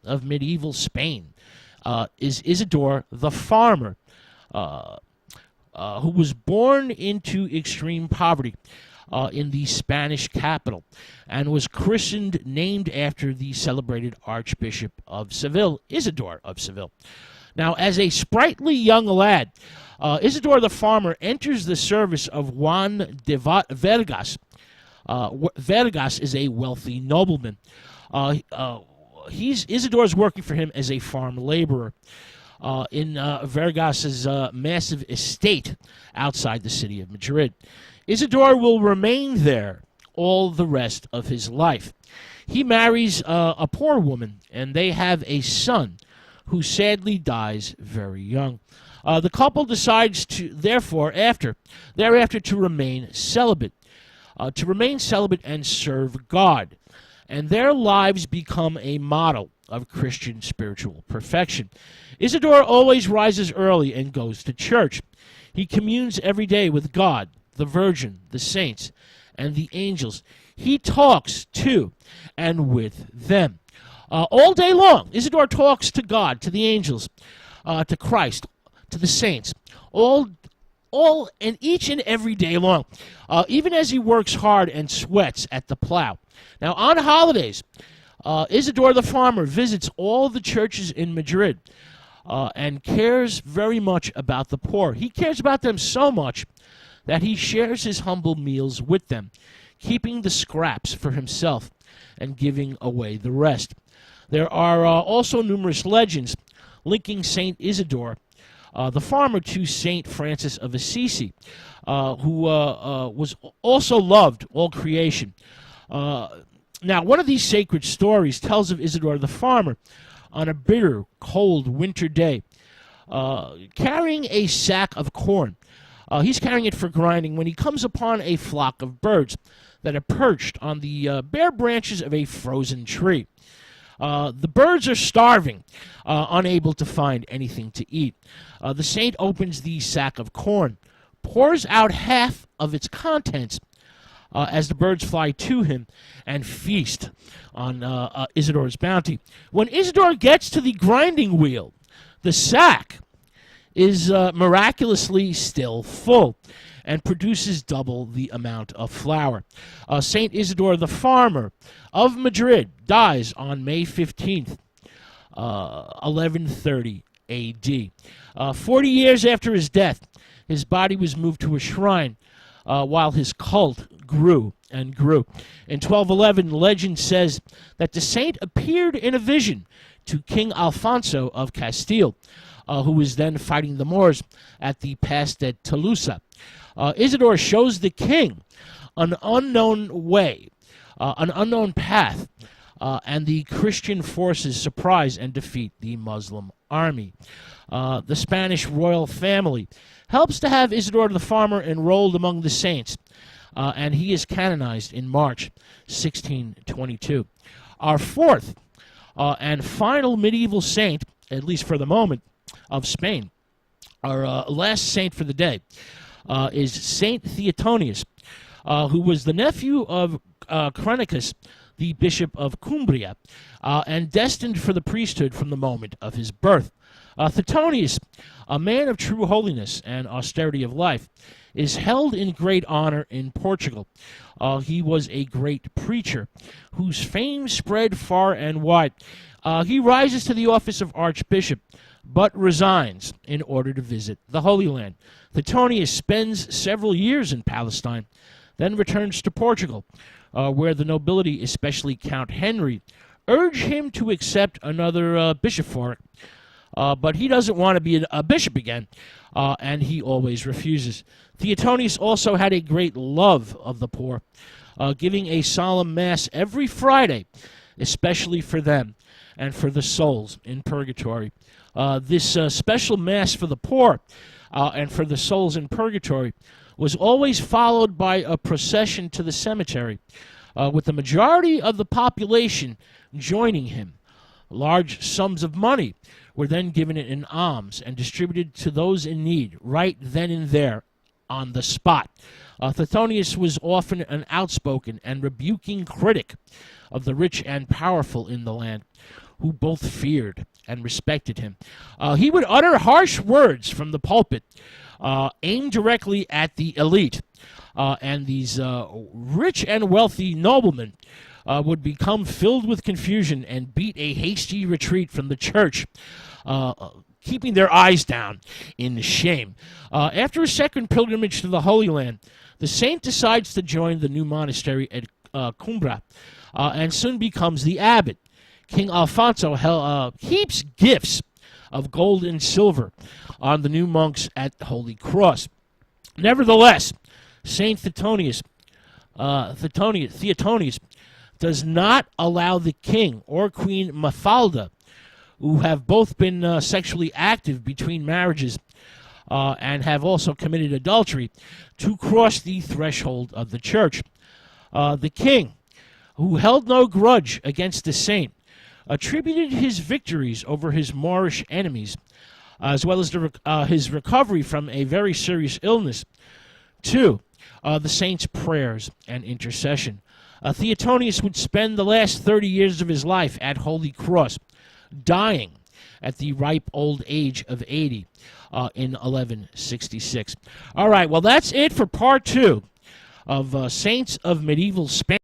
of medieval Spain is Isidore the farmer, who was born into extreme poverty in the Spanish capital and was named after the celebrated Archbishop of Seville, Isidore of Seville. Now, as a sprightly young lad, Isidore the farmer enters the service of Juan de Vargas. Vargas is a wealthy nobleman. Isidore's working for him as a farm laborer in Vargas's massive estate outside the city of Madrid. Isidore will remain there all the rest of his life. He marries a poor woman, and they have a son who sadly dies very young. The couple decides to, thereafter, to remain celibate. And serve God. And their lives become a model of Christian spiritual perfection. Isidore always rises early and goes to church. He communes every day with God, the Virgin, the saints, and the angels. He talks to and with them. All day long, Isidore talks to God, to the angels, to Christ, to the saints, all and each and every day long, even as he works hard and sweats at the plow. Now, on holidays, Isidore the farmer visits all the churches in Madrid and cares very much about the poor. He cares about them so much that he shares his humble meals with them, keeping the scraps for himself and giving away the rest. There are also numerous legends linking Saint Isidore the farmer to Saint Francis of Assisi, who was also loved all creation. Now, one of these sacred stories tells of Isidore the farmer on a bitter, cold winter day, carrying a sack of corn. He's carrying it for grinding when he comes upon a flock of birds that are perched on the bare branches of a frozen tree. The birds are starving, unable to find anything to eat. The saint opens the sack of corn, pours out half of its contents as the birds fly to him and feast on Isidore's bounty. When Isidore gets to the grinding wheel, the sack is miraculously still full and produces double the amount of flour. Saint Isidore the farmer of Madrid dies on May 15th, 1130 A.D. 40 years after his death, his body was moved to a shrine while his cult grew and grew. In 1211, legend says that the saint appeared in a vision to King Alfonso of Castile, who was then fighting the Moors at the pass de Tolosa. Isidore shows the king an unknown way, an unknown path, and the Christian forces surprise and defeat the Muslim army. The Spanish royal family helps to have Isidore the farmer enrolled among the saints, and he is canonized in March 1622. Our fourth and final medieval saint, at least for the moment, of Spain, our last saint for the day, is Saint Theotonius, who was the nephew of Chronicus, the Bishop of Cumbria, and destined for the priesthood from the moment of his birth. Theotonius, a man of true holiness and austerity of life, is held in great honor in Portugal. He was a great preacher whose fame spread far and wide. He rises to the office of Archbishop, but resigns in order to visit the Holy Land. Theotonius spends several years in Palestine, then returns to Portugal, where the nobility, especially Count Henry, urge him to accept another bishopric, but he doesn't want to be a bishop again, and he always refuses. Theotonius also had a great love of the poor, giving a solemn mass every Friday, especially for them and for the souls in purgatory. This special mass for the poor and for the souls in purgatory was always followed by a procession to the cemetery, with the majority of the population joining him. Large sums of money were then given in alms and distributed to those in need right then and there on the spot. Theotonius was often an outspoken and rebuking critic of the rich and powerful in the land, who both feared and respected him. He would utter harsh words from the pulpit, aimed directly at the elite, and these rich and wealthy noblemen would become filled with confusion and beat a hasty retreat from the church, keeping their eyes down in shame. After a second pilgrimage to the Holy Land, the saint decides to join the new monastery at Cumbra, and soon becomes the abbot. King Alfonso heaps gifts of gold and silver on the new monks at the Holy Cross. Nevertheless, Saint Theotonius does not allow the king or Queen Mafalda, who have both been sexually active between marriages and have also committed adultery, to cross the threshold of the church. The king, who held no grudge against the saint, attributed his victories over his Moorish enemies, as well as his recovery from a very serious illness, to the saint's prayers and intercession. Theotonius would spend the last 30 years of his life at Holy Cross, dying at the ripe old age of 80 in 1166. All right, well, that's it for part 2 of Saints of Medieval Spain.